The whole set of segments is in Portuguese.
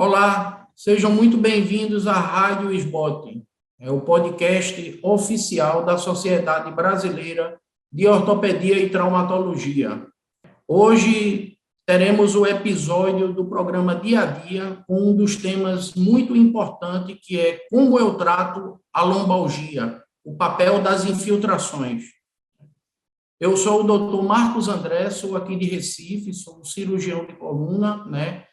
Olá, sejam muito bem-vindos à Rádio SBOT, o podcast oficial da Sociedade Brasileira de Ortopedia e Traumatologia. Hoje teremos o episódio do programa Dia a Dia com um dos temas muito importantes, que é como eu trato a lombalgia, o papel das infiltrações. Eu sou o Dr. Marcos André, sou aqui de Recife, sou cirurgião de coluna, né?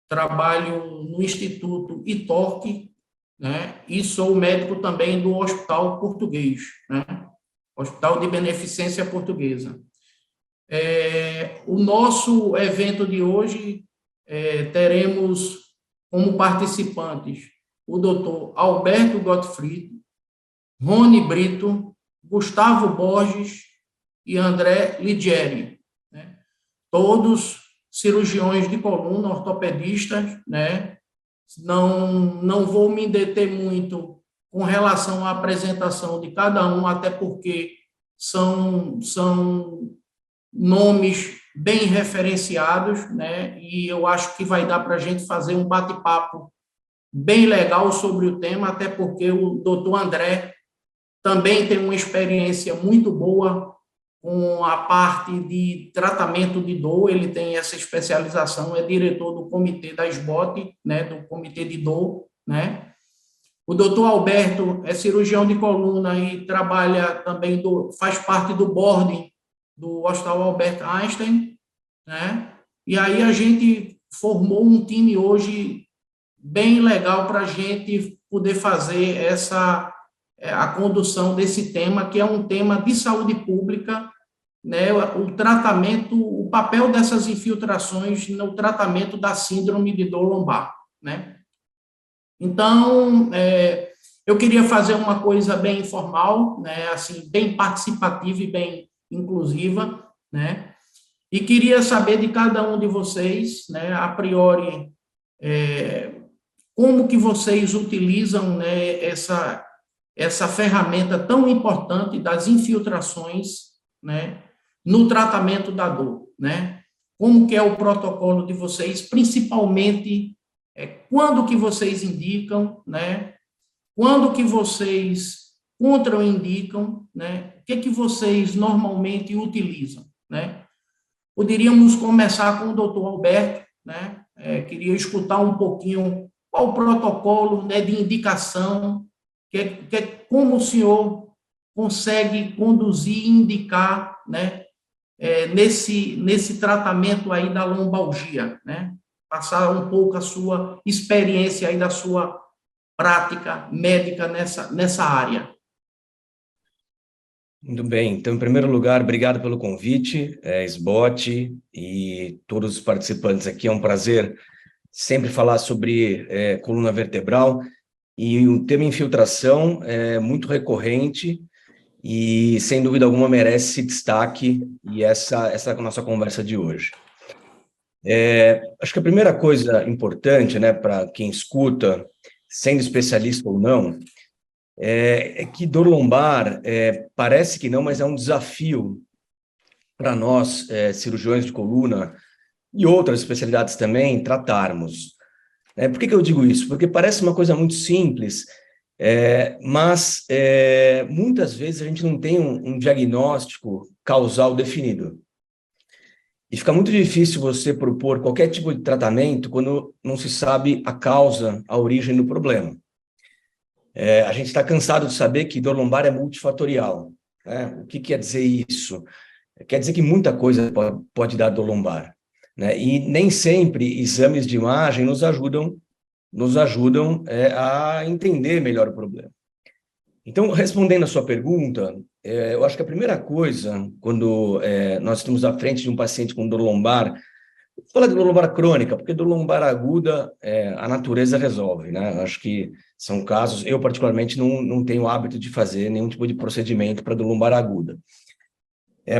Trabalho no Instituto ITORC, né? E sou médico também do Hospital Português, né? Hospital de Beneficência Portuguesa. O nosso evento de hoje, teremos como participantes o doutor Alberto Gottfried, Rony Brito, Gustavo Borges e André Ligieri, né? Todos cirurgiões de coluna, ortopedistas, né? Não vou me deter muito com relação à apresentação de cada um, até porque são nomes bem referenciados, né? E eu acho que vai dar para a gente fazer um bate-papo bem legal sobre o tema, até porque o doutor André também tem uma experiência muito boa com a parte de tratamento de dor. Ele tem essa especialização, é diretor do comitê da SBOT, né, do comitê de dor, né? O doutor Alberto é cirurgião de coluna e trabalha também, faz parte do board do Hospital Albert Einstein, né? E aí a gente formou um time hoje bem legal para a gente poder fazer a condução desse tema, que é um tema de saúde pública, né, o tratamento, o papel dessas infiltrações no tratamento da síndrome de dor lombar, né? Então, eu queria fazer uma coisa bem informal, né, assim, bem participativa e bem inclusiva, né? E queria saber de cada um de vocês, né, a priori, como que vocês utilizam, né, essa ferramenta tão importante das infiltrações, né, no tratamento da dor, né? Como que é o protocolo de vocês, principalmente quando que vocês indicam, né? Quando que vocês contraindicam, né? O que vocês normalmente utilizam, né? Poderíamos começar com o doutor Alberto, né? Queria escutar um pouquinho qual o protocolo, né, de indicação, como o senhor consegue conduzir e indicar, né, nesse tratamento aí da lombalgia, né? Passar um pouco a sua experiência aí da sua prática médica nessa área. Muito bem, então, em primeiro lugar, obrigado pelo convite, SBOT e todos os participantes aqui. É um prazer sempre falar sobre coluna vertebral, e o tema infiltração é muito recorrente e, sem dúvida alguma, merece esse destaque, e essa é a nossa conversa de hoje. Acho que a primeira coisa importante, né, para quem escuta, sendo especialista ou não, é que dor lombar, parece que não, mas é um desafio para nós, cirurgiões de coluna e outras especialidades também, tratarmos. Por que eu digo isso? Porque parece uma coisa muito simples, mas muitas vezes a gente não tem um diagnóstico causal definido. E fica muito difícil você propor qualquer tipo de tratamento quando não se sabe a causa, a origem do problema. A gente está cansado de saber que dor lombar é multifatorial, né? O que quer dizer isso? Quer dizer que muita coisa pode dar dor lombar, né? E nem sempre exames de imagem nos ajudam a entender melhor o problema. Então, respondendo a sua pergunta, eu acho que a primeira coisa, quando nós estamos à frente de um paciente com dor lombar, fala de dor lombar crônica, porque dor lombar aguda, a natureza resolve, né? Eu acho que são casos, eu particularmente não tenho o hábito de fazer nenhum tipo de procedimento para dor lombar aguda.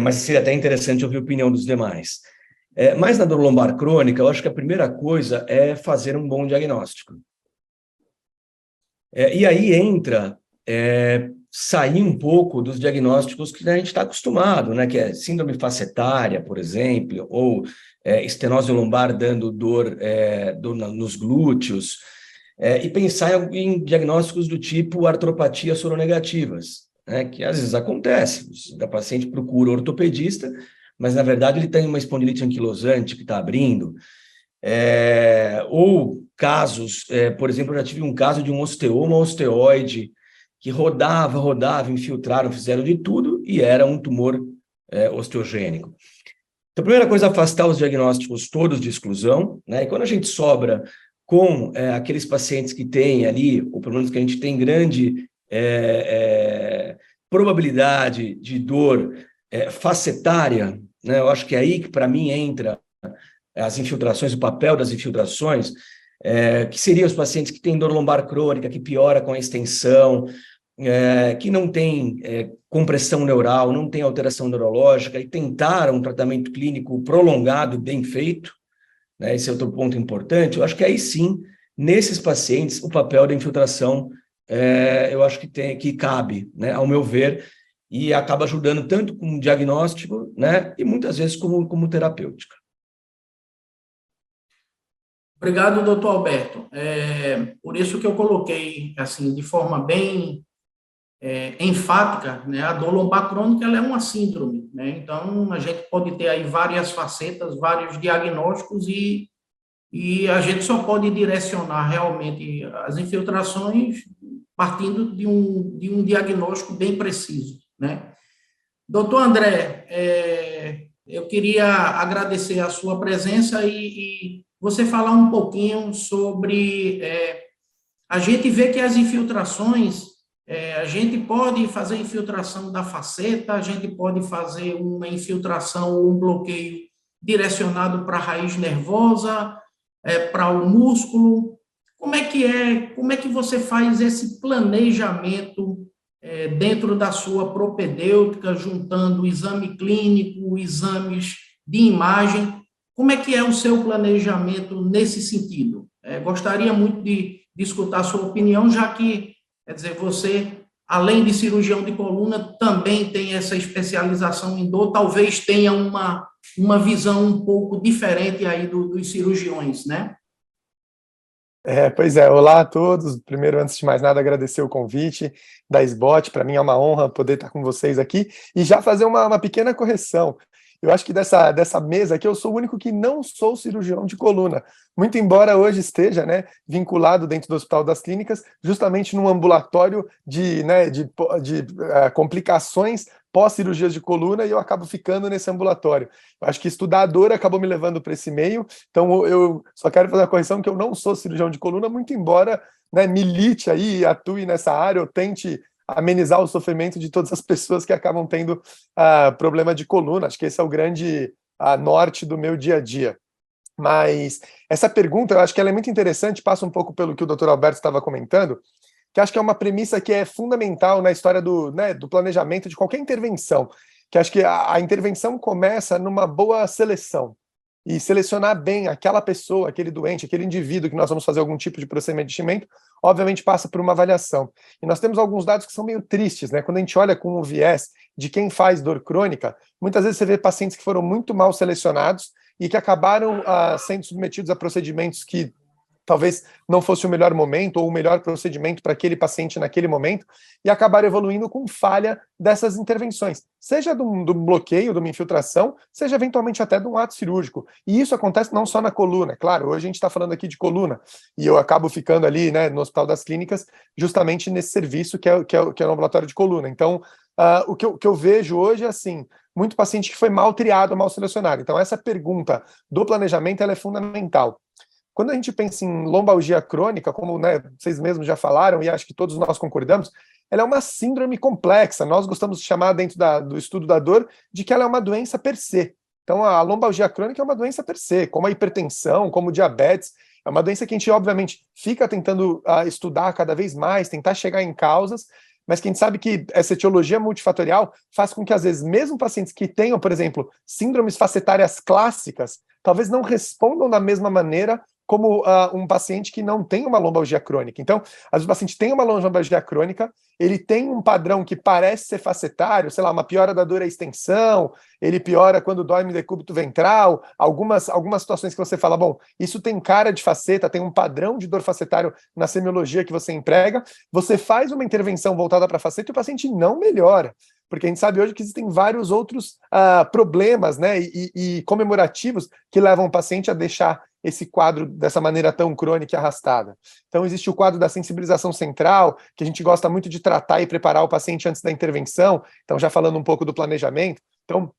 Mas seria até interessante ouvir a opinião dos demais. Mas na dor lombar crônica, eu acho que a primeira coisa é fazer um bom diagnóstico. E aí entra sair um pouco dos diagnósticos que a gente está acostumado, né? Que é síndrome facetária, por exemplo, ou estenose lombar dando dor, nos glúteos, e pensar em diagnósticos do tipo artropatia soronegativas, né, que às vezes acontece. A paciente procura o ortopedista, mas na verdade ele tem uma espondilite anquilosante que está abrindo. Ou casos, por exemplo, eu já tive um caso de um osteoma osteoide que rodava, infiltraram, fizeram de tudo e era um tumor osteogênico. Então, a primeira coisa é afastar os diagnósticos todos de exclusão, né? E quando a gente sobra com aqueles pacientes que têm ali, ou pelo menos que a gente tem grande probabilidade de dor facetária, né? Eu acho que é aí que, para mim, entra as infiltrações, o papel das infiltrações, que seriam os pacientes que têm dor lombar crônica, que piora com a extensão, que não tem compressão neural, não tem alteração neurológica, e tentaram um tratamento clínico prolongado, bem feito, né? Esse é outro ponto importante. Eu acho que aí sim, nesses pacientes, o papel da infiltração, eu acho que cabe, né, ao meu ver, e acaba ajudando tanto com diagnóstico, né, e muitas vezes como terapêutica. Obrigado, doutor Alberto. Por isso que eu coloquei, assim, de forma bem enfática, né, a dor lombar crônica ela é uma síndrome, né? Então, a gente pode ter aí várias facetas, vários diagnósticos e a gente só pode direcionar realmente as infiltrações partindo de um diagnóstico bem preciso, né? Doutor André, eu queria agradecer a sua presença e você falar um pouquinho sobre... a gente vê que as infiltrações, a gente pode fazer infiltração da faceta, a gente pode fazer uma infiltração ou um bloqueio direcionado para a raiz nervosa, para o músculo. Como é que você faz esse planejamento dentro da sua propedêutica, juntando o exame clínico, exames de imagem? Como é que é o seu planejamento nesse sentido? Gostaria muito de escutar a sua opinião, já que, quer dizer, você, além de cirurgião de coluna, também tem essa especialização em dor, talvez tenha uma visão um pouco diferente aí dos cirurgiões, né? Pois é, olá a todos. Primeiro, antes de mais nada, agradecer o convite da SBOT. Para mim é uma honra poder estar com vocês aqui e já fazer uma pequena correção. Eu acho que dessa mesa aqui eu sou o único que não sou cirurgião de coluna, muito embora hoje esteja, né, vinculado dentro do Hospital das Clínicas, justamente num ambulatório de complicações pós-cirurgias de coluna, e eu acabo ficando nesse ambulatório. Eu acho que estudar a dor acabou me levando para esse meio, então eu só quero fazer a correção que eu não sou cirurgião de coluna, muito embora, né, milite aí, atue nessa área, eu tente amenizar o sofrimento de todas as pessoas que acabam tendo problema de coluna. Acho que esse é o grande norte do meu dia a dia. Mas essa pergunta, eu acho que ela é muito interessante, passa um pouco pelo que o Dr. Alberto estava comentando, que acho que é uma premissa que é fundamental na história do planejamento de qualquer intervenção, que acho que a intervenção começa numa boa seleção, e selecionar bem aquela pessoa, aquele doente, aquele indivíduo que nós vamos fazer algum tipo de procedimento, obviamente passa por uma avaliação. E nós temos alguns dados que são meio tristes, né? Quando a gente olha com o viés de quem faz dor crônica, muitas vezes você vê pacientes que foram muito mal selecionados e que acabaram sendo submetidos a procedimentos que talvez não fosse o melhor momento ou o melhor procedimento para aquele paciente naquele momento, e acabaram evoluindo com falha dessas intervenções, seja de um bloqueio, de uma infiltração, seja eventualmente até de um ato cirúrgico. E isso acontece não só na coluna, é claro, hoje a gente está falando aqui de coluna, e eu acabo ficando ali, né, no Hospital das Clínicas, justamente nesse serviço que é o ambulatório de coluna. Então, o que eu vejo hoje é assim, muito paciente que foi mal triado, mal selecionado. Então, essa pergunta do planejamento ela é fundamental. Quando a gente pensa em lombalgia crônica, como, né, vocês mesmos já falaram, e acho que todos nós concordamos, ela é uma síndrome complexa. Nós gostamos de chamar, dentro do estudo da dor, de que ela é uma doença per se. Então, a lombalgia crônica é uma doença per se, como a hipertensão, como o diabetes. É uma doença que a gente, obviamente, fica tentando estudar cada vez mais, tentar chegar em causas, mas que a gente sabe que essa etiologia multifatorial faz com que, às vezes, mesmo pacientes que tenham, por exemplo, síndromes facetárias clássicas, talvez não respondam da mesma maneira como um paciente que não tem uma lombalgia crônica. Então, às vezes o paciente tem uma lombalgia crônica, ele tem um padrão que parece ser facetário, sei lá, uma piora da dor à extensão, ele piora quando dói no decúbito ventral, algumas situações que você fala, bom, isso tem cara de faceta, tem um padrão de dor facetário na semiologia que você emprega, você faz uma intervenção voltada para faceta e o paciente não melhora. Porque a gente sabe hoje que existem vários outros problemas, né, e comemorativos que levam o paciente a deixar esse quadro dessa maneira tão crônica e arrastada. Então, existe o quadro da sensibilização central, que a gente gosta muito de tratar e preparar o paciente antes da intervenção, então já falando um pouco do planejamento. Então,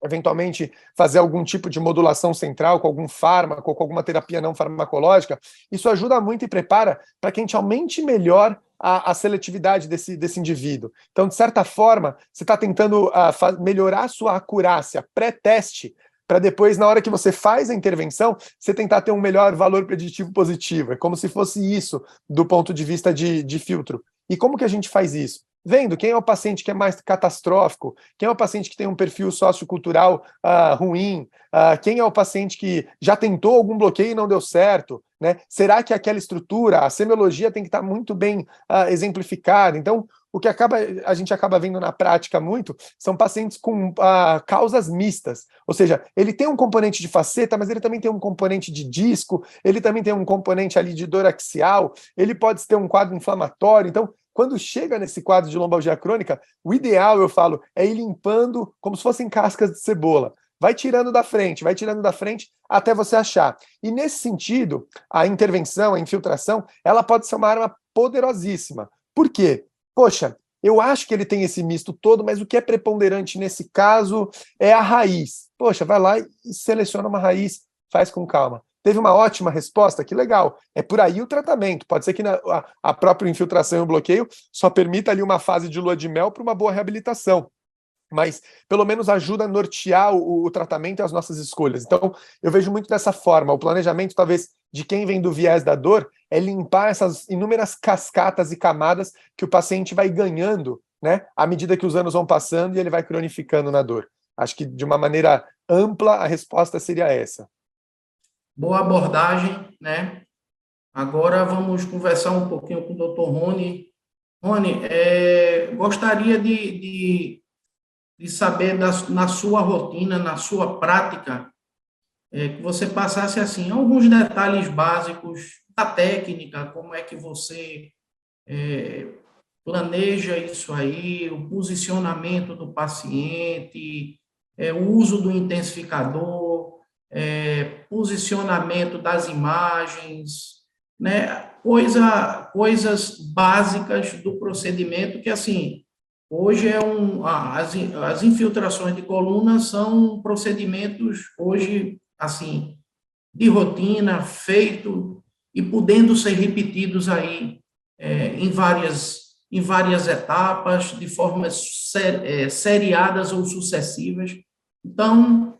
eventualmente, fazer algum tipo de modulação central com algum fármaco ou com alguma terapia não farmacológica, isso ajuda muito e prepara para que a gente aumente melhor a seletividade desse indivíduo. Então, de certa forma, você está tentando melhorar a sua acurácia pré-teste, para depois, na hora que você faz a intervenção, você tentar ter um melhor valor preditivo positivo. É como se fosse isso do ponto de vista de filtro. E como que a gente faz isso? Vendo quem é o paciente que é mais catastrófico, quem é o paciente que tem um perfil sociocultural ruim, quem é o paciente que já tentou algum bloqueio e não deu certo, né? Será que aquela estrutura, a semiologia tem que estar muito bem exemplificada? Então, o que a gente acaba vendo na prática muito são pacientes com causas mistas, ou seja, ele tem um componente de faceta, mas ele também tem um componente de disco, ele também tem um componente ali de dor axial, ele pode ter um quadro inflamatório. Então, quando chega nesse quadro de lombalgia crônica, o ideal, eu falo, é ir limpando como se fossem cascas de cebola. Vai tirando da frente até você achar. E nesse sentido, a intervenção, a infiltração, ela pode ser uma arma poderosíssima. Por quê? Poxa, eu acho que ele tem esse misto todo, mas o que é preponderante nesse caso é a raiz. Poxa, vai lá e seleciona uma raiz, faz com calma. Teve uma ótima resposta, que legal. É por aí o tratamento. Pode ser que a própria infiltração e o bloqueio só permita ali uma fase de lua de mel para uma boa reabilitação. Mas pelo menos ajuda a nortear o tratamento e as nossas escolhas. Então, eu vejo muito dessa forma. O planejamento, talvez, de quem vem do viés da dor, é limpar essas inúmeras cascatas e camadas que o paciente vai ganhando, né, à medida que os anos vão passando e ele vai cronificando na dor. Acho que, de uma maneira ampla, a resposta seria essa. Boa abordagem, né? Agora vamos conversar um pouquinho com o Dr. Rony. Rony, gostaria de saber na sua rotina, na sua prática, que você passasse assim alguns detalhes básicos da técnica, como é que você planeja isso aí, o posicionamento do paciente, o uso do intensificador, posicionamento das imagens, né? Coisas básicas do procedimento que, assim, hoje as infiltrações de coluna são procedimentos, hoje, assim, de rotina, feito e podendo ser repetidos aí em várias etapas, de formas seriadas ou sucessivas. Então,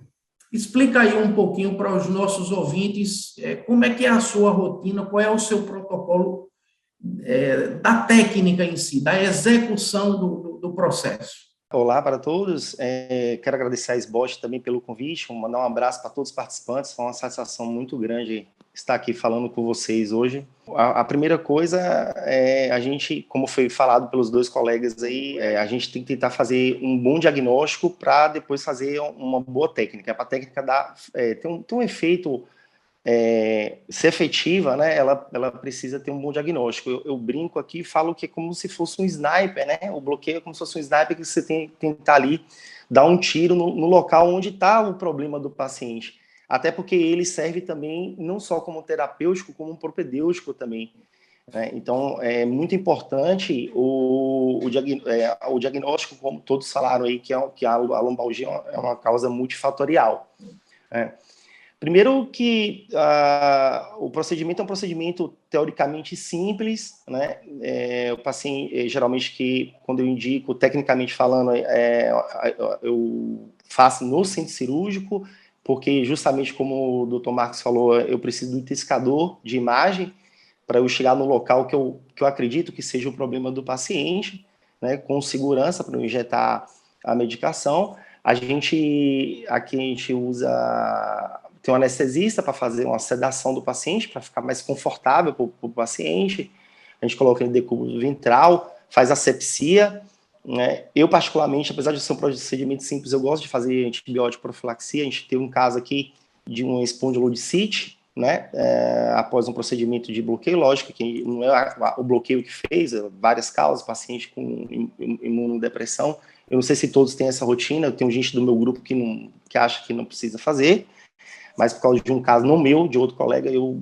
explica aí um pouquinho para os nossos ouvintes como é que é a sua rotina, qual é o seu protocolo da técnica em si, da execução do processo. Olá para todos, quero agradecer a SBOT também pelo convite, mandar um abraço para todos os participantes, foi uma satisfação muito grande estar aqui falando com vocês hoje. A primeira coisa é a gente, como foi falado pelos dois colegas aí, a gente tem que tentar fazer um bom diagnóstico para depois fazer uma boa técnica, para a técnica ter um efeito ser efetiva, né, ela precisa ter um bom diagnóstico. Eu brinco aqui e falo que é como se fosse um sniper, né? O bloqueio é como se fosse um sniper que você tem que estar ali, dar um tiro no local onde está o problema do paciente. Até porque ele serve também não só como terapêutico, como um propedêutico também. Né? Então, é muito importante o diagnóstico, como todos falaram aí, que a lombalgia é uma causa multifatorial. Né? Primeiro que o procedimento é um procedimento teoricamente simples, né? O paciente, geralmente, que quando eu indico, tecnicamente falando, eu faço no centro cirúrgico, porque justamente como o Dr. Marcos falou, eu preciso do intensificador de imagem para eu chegar no local que eu acredito que seja o problema do paciente, né? Com segurança para eu injetar a medicação. Aqui a gente usa tem um anestesista para fazer uma sedação do paciente, para ficar mais confortável para o paciente. A gente coloca em decúbito ventral, faz asepsia, né? Eu, particularmente, apesar de ser um procedimento simples, eu gosto de fazer antibiótico profilaxia. A gente teve um caso aqui de uma espondilodicite, né? Após um procedimento de bloqueio, lógico que não é o bloqueio que fez, várias causas, paciente com imunodepressão. Eu não sei se todos têm essa rotina, eu tenho gente do meu grupo que acha que não precisa fazer, mas por causa de um caso não meu, de outro colega, eu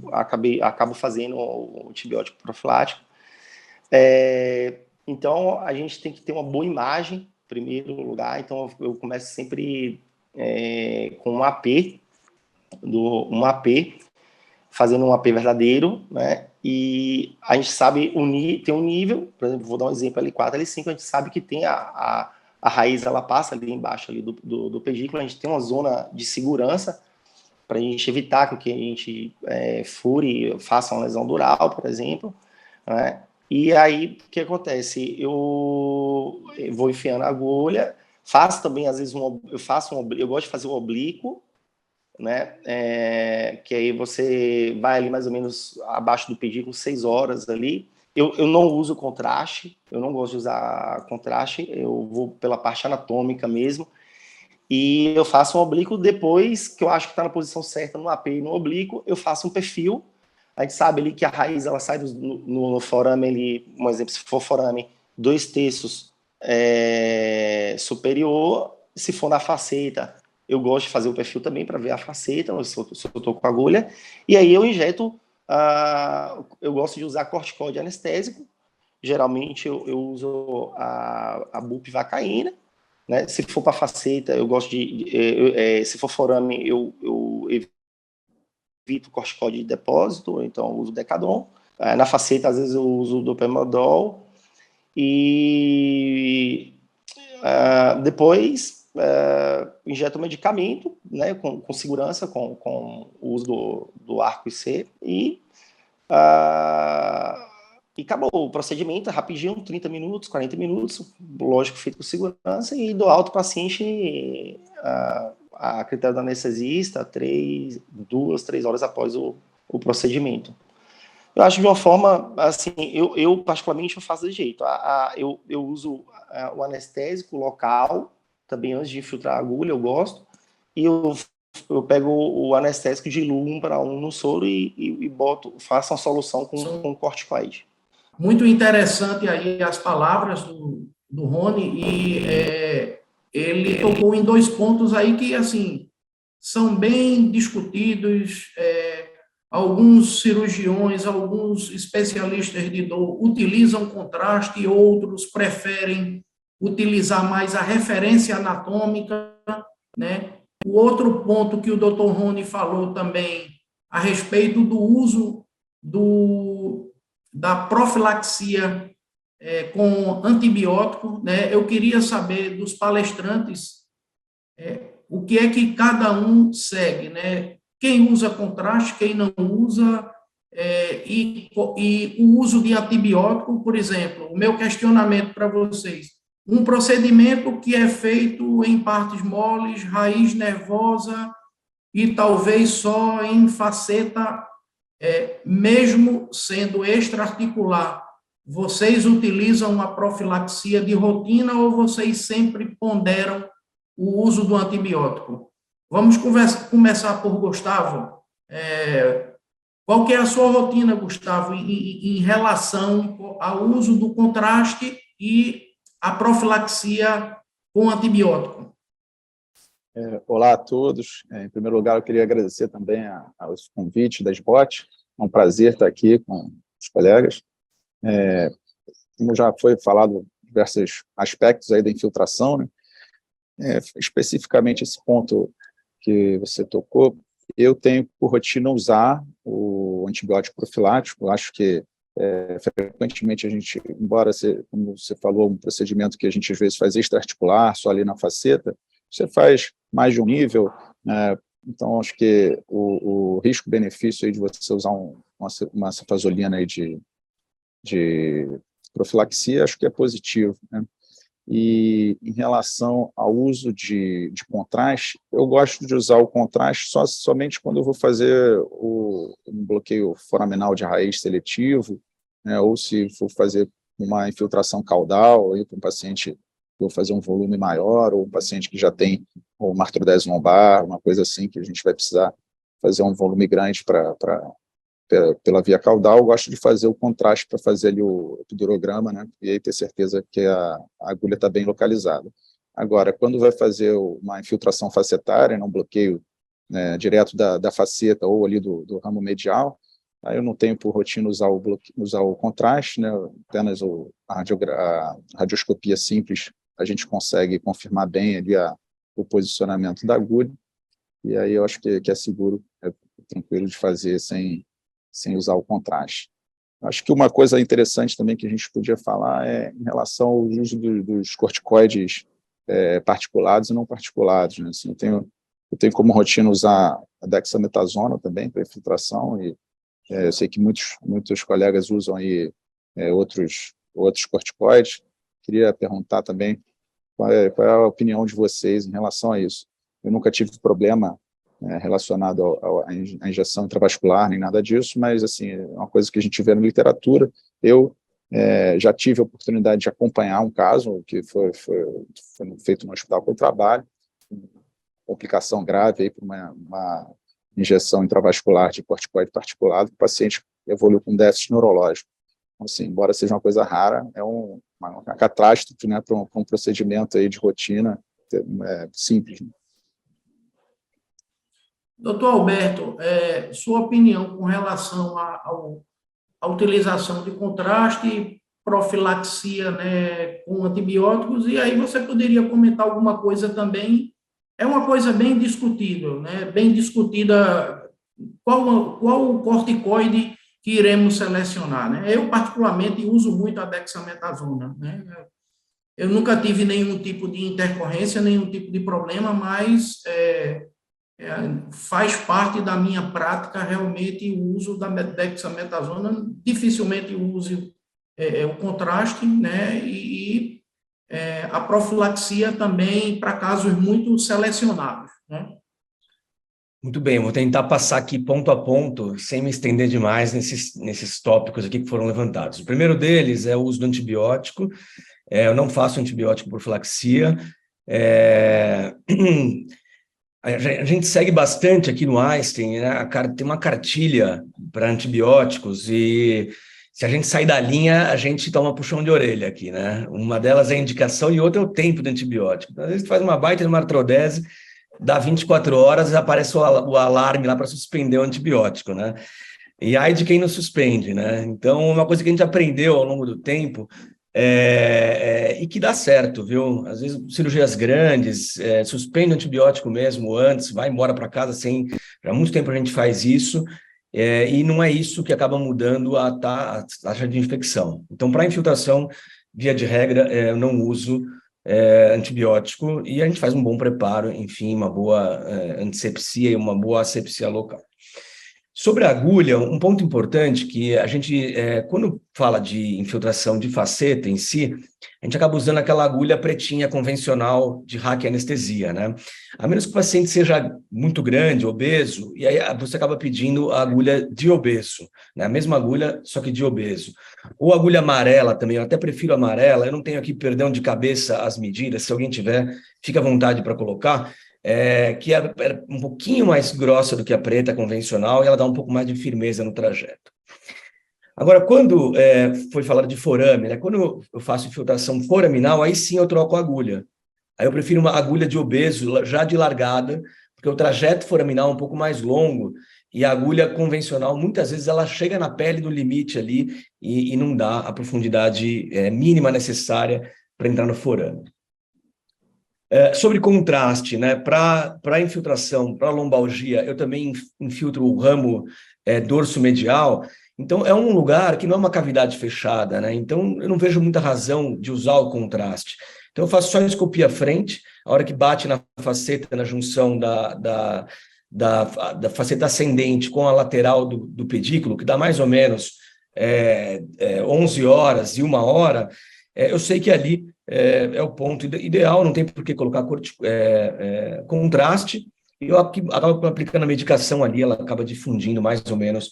acabo fazendo o antibiótico profilático. Então, a gente tem que ter uma boa imagem, em primeiro lugar. Então, eu começo sempre com um AP, fazendo um AP verdadeiro, né? E a gente sabe tem um nível, por exemplo, vou dar um exemplo, L4, L5, a gente sabe que tem a raiz, ela passa ali embaixo ali do pedículo, a gente tem uma zona de segurança para a gente evitar que a gente fure, faça uma lesão dural, por exemplo, né? E aí, o que acontece? Eu vou enfiando a agulha, faço também, às vezes, eu gosto de fazer o oblíquo, né? Que aí você vai ali mais ou menos abaixo do pedículo 6 horas ali. Eu não uso contraste, eu não gosto de usar contraste, eu vou pela parte anatômica mesmo, e eu faço um oblíquo depois que eu acho que está na posição certa no AP e no oblíquo, eu faço um perfil. A gente sabe ali que a raiz ela sai no forame, ali, um exemplo, se for forame, 2/3 superior, se for na faceta, eu gosto de fazer o perfil também para ver a faceta, se eu estou com agulha, e aí eu injeto, eu gosto de usar corticóide anestésico, geralmente eu uso a bupivacaína, né? Se for para faceta, eu gosto se for forame, eu evito corticóide de depósito, então eu uso Decadron. Na faceta, às vezes eu uso Dopamidol. E depois injeto o medicamento, né, com segurança, com o uso do arco IC, e acabou. O procedimento é rapidinho, 30 minutos, 40 minutos, lógico, feito com segurança, e dou alta para o paciente a critério do anestesista, 2, 3 horas após o procedimento. Eu acho de uma forma, assim, eu particularmente eu faço desse jeito. Eu uso o anestésico local, também antes de infiltrar a agulha, eu gosto, e eu pego o anestésico, diluo 1:1 no soro e faço uma solução com corticoide. Muito interessante aí as palavras do Rony, e ele tocou em 2 pontos aí que, assim, são bem discutidos. Alguns cirurgiões, alguns especialistas de dor utilizam contraste, outros preferem utilizar mais a referência anatômica, né? O outro ponto que o Dr. Rony falou também a respeito do uso da profilaxia com antibiótico, né? Eu queria saber dos palestrantes o que é que cada um segue, né? Quem usa contraste, quem não usa, e o uso de antibiótico, por exemplo. O meu questionamento para vocês: um procedimento que é feito em partes moles, raiz nervosa e talvez só em faceta, mesmo sendo extraarticular, vocês utilizam a profilaxia de rotina ou vocês sempre ponderam o uso do antibiótico? Vamos começar por Gustavo. Qual que é a sua rotina, Gustavo, em relação ao uso do contraste e a profilaxia com antibiótico? Olá a todos. Em primeiro lugar, eu queria agradecer também ao convite da SBOT. É um prazer estar aqui com os colegas. Como já foi falado, diversos aspectos aí da infiltração, né? Especificamente esse ponto que você tocou, eu tenho por rotina usar o antibiótico profilático. Eu acho que frequentemente a gente, embora, como você falou, um procedimento que a gente às vezes faz extraarticular, só ali na faceta, você faz mais de um nível, então acho que o risco-benefício aí de você usar uma cefazolina aí de profilaxia, acho que é positivo, né? E em relação ao uso de contraste, eu gosto de usar o contraste somente quando eu vou fazer um bloqueio foraminal de raiz seletivo, né, ou se for fazer uma infiltração caudal para um paciente que vou fazer um volume maior, ou um paciente que já tem uma artrodese lombar, uma coisa assim, que a gente vai precisar fazer um volume grande pela via caudal. Eu gosto de fazer o contraste para fazer ali o epidurograma, né, e aí ter certeza que a agulha está bem localizada. Agora, quando vai fazer uma infiltração facetária, um bloqueio, né, direto da faceta ou ali do ramo medial, aí eu não tenho por rotina usar o contraste, né, apenas a radioscopia simples, a gente consegue confirmar bem ali o posicionamento da agulha, e aí eu acho que é seguro, é tranquilo de fazer sem usar o contraste. Acho que uma coisa interessante também que a gente podia falar é em relação ao uso dos corticoides particulados e não particulados, né? Assim, eu tenho como rotina usar a dexametasona também para infiltração, e eu sei que muitos colegas usam aí outros corticoides. Queria perguntar também qual é a opinião de vocês em relação a isso. Eu nunca tive problema relacionado à injeção intravascular, nem nada disso, mas assim, é uma coisa que a gente vê na literatura. Eu já tive a oportunidade de acompanhar um caso que foi feito no hospital que eu trabalho, complicação grave por uma injeção intravascular de corticoide particulado, o paciente evoluiu com déficit neurológico. Então, assim, embora seja uma coisa rara, é uma catástrofe, né, para um procedimento aí de rotina simples. Doutor Alberto, sua opinião com relação à utilização de contraste, profilaxia, né, com antibióticos, e aí você poderia comentar alguma coisa também. É uma coisa bem discutível, né, bem discutida, qual o corticoide que iremos selecionar, né? Eu, particularmente, uso muito a dexametasona, né? Eu nunca tive nenhum tipo de intercorrência, nenhum tipo de problema, mas faz parte da minha prática realmente o uso da dexametasona. Dificilmente uso o contraste, né, e a profilaxia também para casos muito selecionados, né? Muito bem, eu vou tentar passar aqui ponto a ponto, sem me estender demais nesses tópicos aqui que foram levantados. O primeiro deles é o uso do antibiótico. Eu não faço antibiótico profilaxia. A gente segue bastante aqui no Einstein, né? Tem uma cartilha para antibióticos, e se a gente sair da linha, a gente toma puxão de orelha aqui, né? Uma delas é a indicação e outra é o tempo do antibiótico. Às vezes faz uma baita de uma artrodese, dá 24 horas, aparece o alarme lá para suspender o antibiótico, né? E aí de quem não suspende, né? Então, uma coisa que a gente aprendeu ao longo do tempo e que dá certo, viu? Às vezes, cirurgias grandes, suspende o antibiótico mesmo antes, vai embora para casa sem... Já há muito tempo a gente faz isso, e não é isso que acaba mudando a taxa de infecção. Então, para infiltração, via de regra, eu não uso antibiótico, e a gente faz um bom preparo, enfim, uma boa antisepsia e uma boa asepsia local. Sobre a agulha, um ponto importante que a gente, quando fala de infiltração de faceta em si, a gente acaba usando aquela agulha pretinha convencional de raquianestesia, né? A menos que o paciente seja muito grande, obeso, e aí você acaba pedindo a agulha de obeso, né? A mesma agulha, só que de obeso. Ou agulha amarela também, eu até prefiro amarela, eu não tenho aqui perdão de cabeça as medidas, se alguém tiver, fica à vontade para colocar. Que é um pouquinho mais grossa do que a preta convencional, e ela dá um pouco mais de firmeza no trajeto. Agora, quando foi falado de forame, né, quando eu faço infiltração foraminal, aí sim eu troco a agulha. Aí eu prefiro uma agulha de obeso, já de largada, porque o trajeto foraminal é um pouco mais longo, e a agulha convencional, muitas vezes, ela chega na pele do limite ali, e não dá a profundidade mínima necessária para entrar no forame. Sobre contraste, né? Para infiltração, para lombalgia, eu também infiltro o ramo dorso medial. Então, é um lugar que não é uma cavidade fechada, né? Então, eu não vejo muita razão de usar o contraste. Então, eu faço só endoscopia à frente, a hora que bate na faceta, na junção da faceta ascendente com a lateral do pedículo, que dá mais ou menos 11 horas e 1 hora, eu sei que ali é o ponto ideal, não tem por que colocar contraste, e eu acabo aplicando a medicação ali, ela acaba difundindo mais ou menos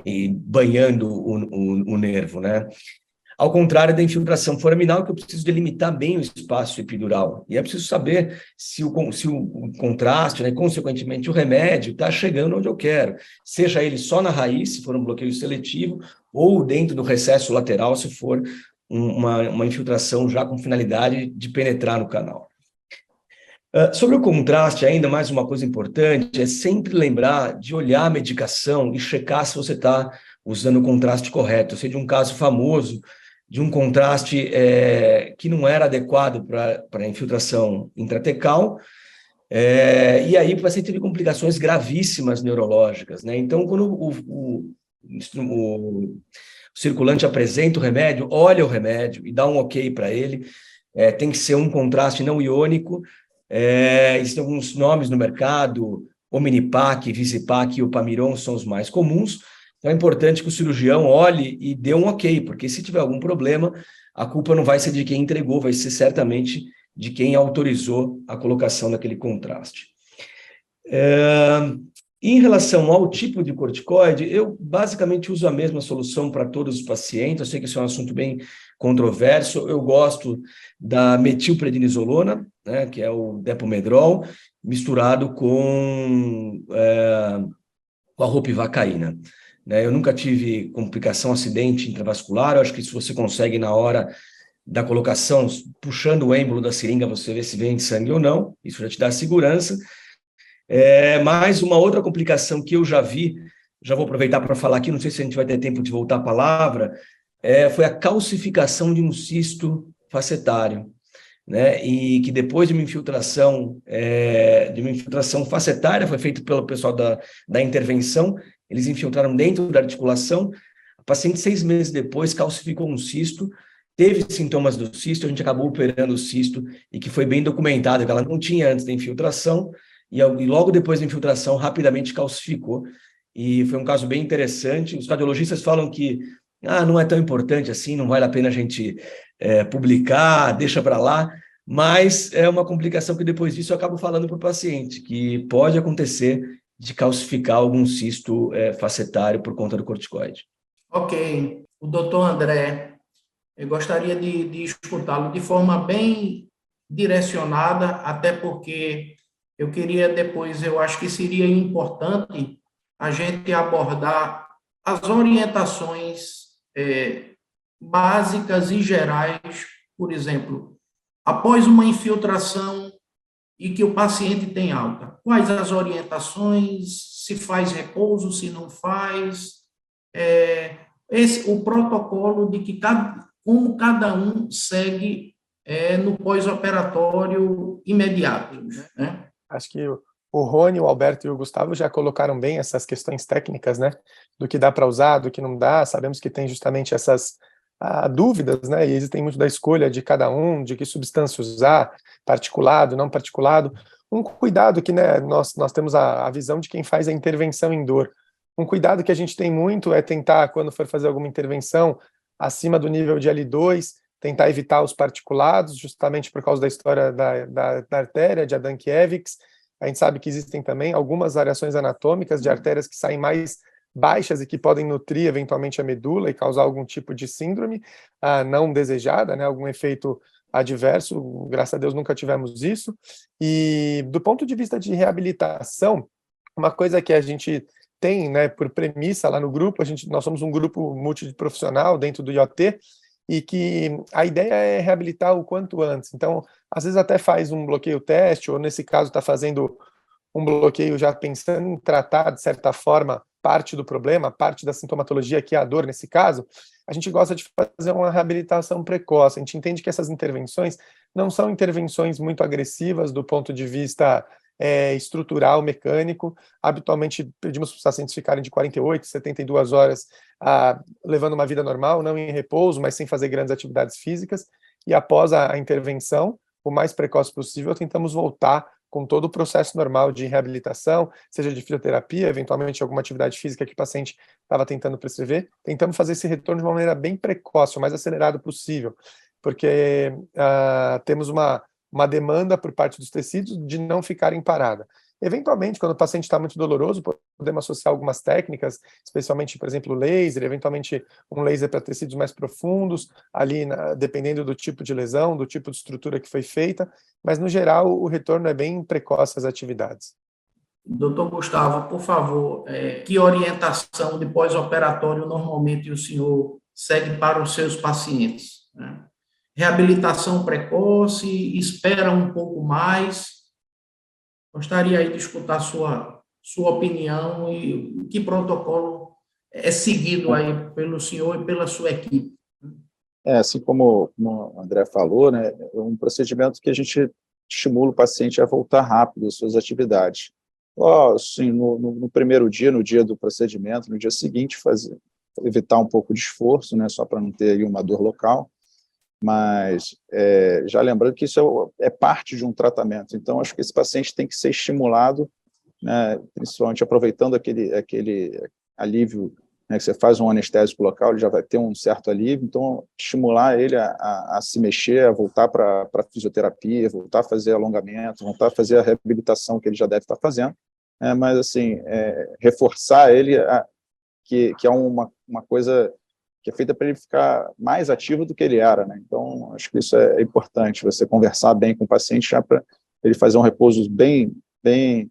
e banhando o nervo, né? Ao contrário da infiltração foraminal, que eu preciso delimitar bem o espaço epidural. E é preciso saber se o contraste, né, consequentemente o remédio, está chegando onde eu quero. Seja ele só na raiz, se for um bloqueio seletivo, ou dentro do recesso lateral, se for uma infiltração já com finalidade de penetrar no canal. Sobre o contraste, ainda mais uma coisa importante, é sempre lembrar de olhar a medicação e checar se você está usando o contraste correto. Eu sei de um caso famoso de um contraste que não era adequado para infiltração intratecal, e aí o paciente teve complicações gravíssimas neurológicas, né? Então, quando o circulante apresenta o remédio, olha o remédio e dá um ok para ele, tem que ser um contraste não iônico. Existem alguns nomes no mercado, Omnipac, Visipac e o Pamiron são os mais comuns. Então é importante que o cirurgião olhe e dê um ok, porque se tiver algum problema, a culpa não vai ser de quem entregou, vai ser certamente de quem autorizou a colocação daquele contraste. Em relação ao tipo de corticoide, eu basicamente uso a mesma solução para todos os pacientes. Eu sei que isso é um assunto bem controverso. Eu gosto da metilprednisolona, né, que é o Depomedrol, misturado com a ropivacaína. Né? Eu nunca tive complicação, acidente intravascular. Eu acho que se você consegue, na hora da colocação, puxando o êmbolo da seringa, você vê se vem sangue ou não. Isso já te dá segurança. Mas uma outra complicação que eu já vi, já vou aproveitar para falar aqui, não sei se a gente vai ter tempo de voltar à palavra, foi a calcificação de um cisto facetário, né? E que depois de uma infiltração facetária, foi feito pelo pessoal da intervenção, eles infiltraram dentro da articulação, a paciente 6 meses depois calcificou um cisto, teve sintomas do cisto, a gente acabou operando o cisto, e que foi bem documentado, que ela não tinha antes da infiltração, e logo depois da infiltração rapidamente calcificou, e foi um caso bem interessante. Os cardiologistas falam que não é tão importante assim, não vale a pena a gente publicar, deixa para lá, mas é uma complicação que depois disso eu acabo falando para o paciente, que pode acontecer de calcificar algum cisto facetário por conta do corticoide. Ok. O doutor André, eu gostaria de escutá-lo de forma bem direcionada, até porque eu queria depois, eu acho que seria importante a gente abordar as orientações básicas e gerais, por exemplo, após uma infiltração e que o paciente tem alta. Quais as orientações, se faz repouso, se não faz, o protocolo de que como cada um segue no pós-operatório imediato, né? Acho que o Rony, o Alberto e o Gustavo já colocaram bem essas questões técnicas, né? Do que dá para usar, do que não dá. Sabemos que tem justamente essas dúvidas, né? E existem muito da escolha de cada um, de que substância usar, particulado, não particulado. Um cuidado que, né, nós temos a visão de quem faz a intervenção em dor. Um cuidado que a gente tem muito é tentar, quando for fazer alguma intervenção acima do nível de L2, tentar evitar os particulados, justamente por causa da história da artéria, de Adam-Kiewicz. A gente sabe que existem também algumas variações anatômicas de artérias que saem mais baixas e que podem nutrir eventualmente a medula e causar algum tipo de síndrome não desejada, né, algum efeito adverso. Graças a Deus nunca tivemos isso. E do ponto de vista de reabilitação, uma coisa que a gente tem, né, por premissa lá no grupo, nós somos um grupo multiprofissional dentro do IoT, e que a ideia é reabilitar o quanto antes. Então, às vezes até faz um bloqueio teste, ou nesse caso está fazendo um bloqueio já pensando em tratar, de certa forma, parte do problema, parte da sintomatologia, que é a dor nesse caso. A gente gosta de fazer uma reabilitação precoce. A gente entende que essas intervenções não são intervenções muito agressivas do ponto de vista estrutural, mecânico. Habitualmente pedimos para os pacientes ficarem de 48, 72 horas levando uma vida normal, não em repouso, mas sem fazer grandes atividades físicas, e após a intervenção, o mais precoce possível, tentamos voltar com todo o processo normal de reabilitação, seja de fisioterapia, eventualmente alguma atividade física que o paciente estava tentando prescrever. Tentamos fazer esse retorno de uma maneira bem precoce, o mais acelerado possível. porque temos uma demanda por parte dos tecidos de não ficarem parada. Eventualmente, quando o paciente está muito doloroso, podemos associar algumas técnicas, especialmente, por exemplo, laser, eventualmente um laser para tecidos mais profundos, ali dependendo do tipo de lesão, do tipo de estrutura que foi feita, mas no geral o retorno é bem precoce às atividades. Doutor Gustavo, por favor, que orientação de pós-operatório normalmente o senhor segue para os seus pacientes, né? Reabilitação precoce, espera um pouco mais? Gostaria aí de escutar sua opinião e que protocolo é seguido aí pelo senhor e pela sua equipe. Assim como o André falou, né, é um procedimento que a gente estimula o paciente a voltar rápido às suas atividades. Assim, no primeiro dia, no dia do procedimento, no dia seguinte, evitar um pouco de esforço, né, só para não ter aí uma dor local, mas já lembrando que isso é parte de um tratamento, então acho que esse paciente tem que ser estimulado, né, principalmente aproveitando aquele alívio, né, que você faz um anestésico local, ele já vai ter um certo alívio, então estimular ele a se mexer, a voltar para a fisioterapia, voltar a fazer alongamento, voltar a fazer a reabilitação que ele já deve estar fazendo, mas assim, reforçar ele que é uma coisa que é feita para ele ficar mais ativo do que ele era, né? Então, acho que isso é importante, você conversar bem com o paciente já para ele fazer um repouso bem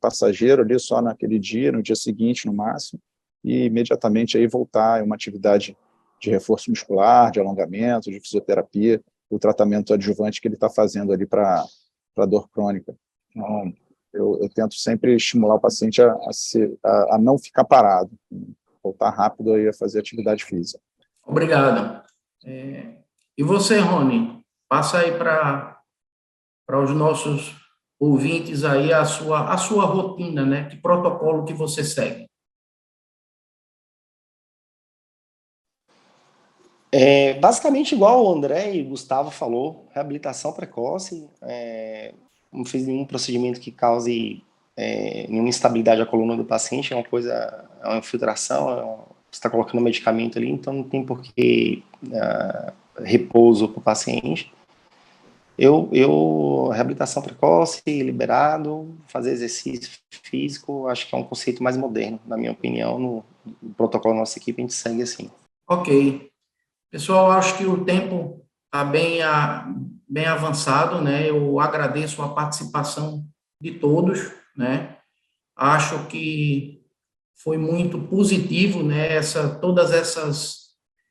passageiro ali, só naquele dia, no dia seguinte, no máximo, e imediatamente aí voltar a uma atividade de reforço muscular, de alongamento, de fisioterapia, o tratamento adjuvante que ele está fazendo ali para a dor crônica. Então, eu tento sempre estimular o paciente a não ficar parado, voltar rápido aí a fazer atividade física. Obrigado. E você, Rony, passa aí para os nossos ouvintes aí a sua rotina, né? Que protocolo que você segue? Basicamente igual o André e o Gustavo falou, reabilitação precoce, não fiz nenhum procedimento que cause nenhuma instabilidade à coluna do paciente, é uma infiltração, você está colocando medicamento ali, então não tem por que repouso para o paciente. Reabilitação precoce, liberado, fazer exercício físico, acho que é um conceito mais moderno, na minha opinião, no protocolo da nossa equipe a gente segue assim. Ok. Pessoal, acho que o tempo está bem avançado, né? Eu agradeço a participação de todos, né? Acho que foi muito positivo, né? Todas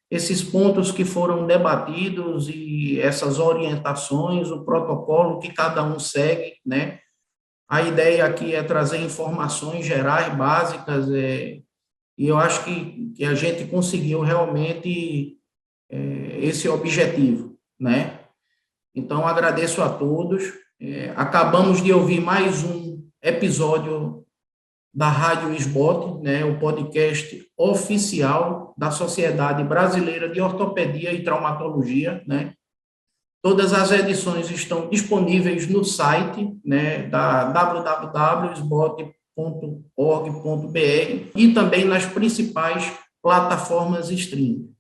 esses pontos que foram debatidos e essas orientações, o protocolo que cada um segue, né? A ideia aqui é trazer informações gerais, básicas, e eu acho que a gente conseguiu realmente esse objetivo, né? Então, agradeço a todos. Acabamos de ouvir mais um episódio da Rádio SBOT, né, o podcast oficial da Sociedade Brasileira de Ortopedia e Traumatologia, né? Todas as edições estão disponíveis no site, né, da www.sbot.org.br e também nas principais plataformas streaming.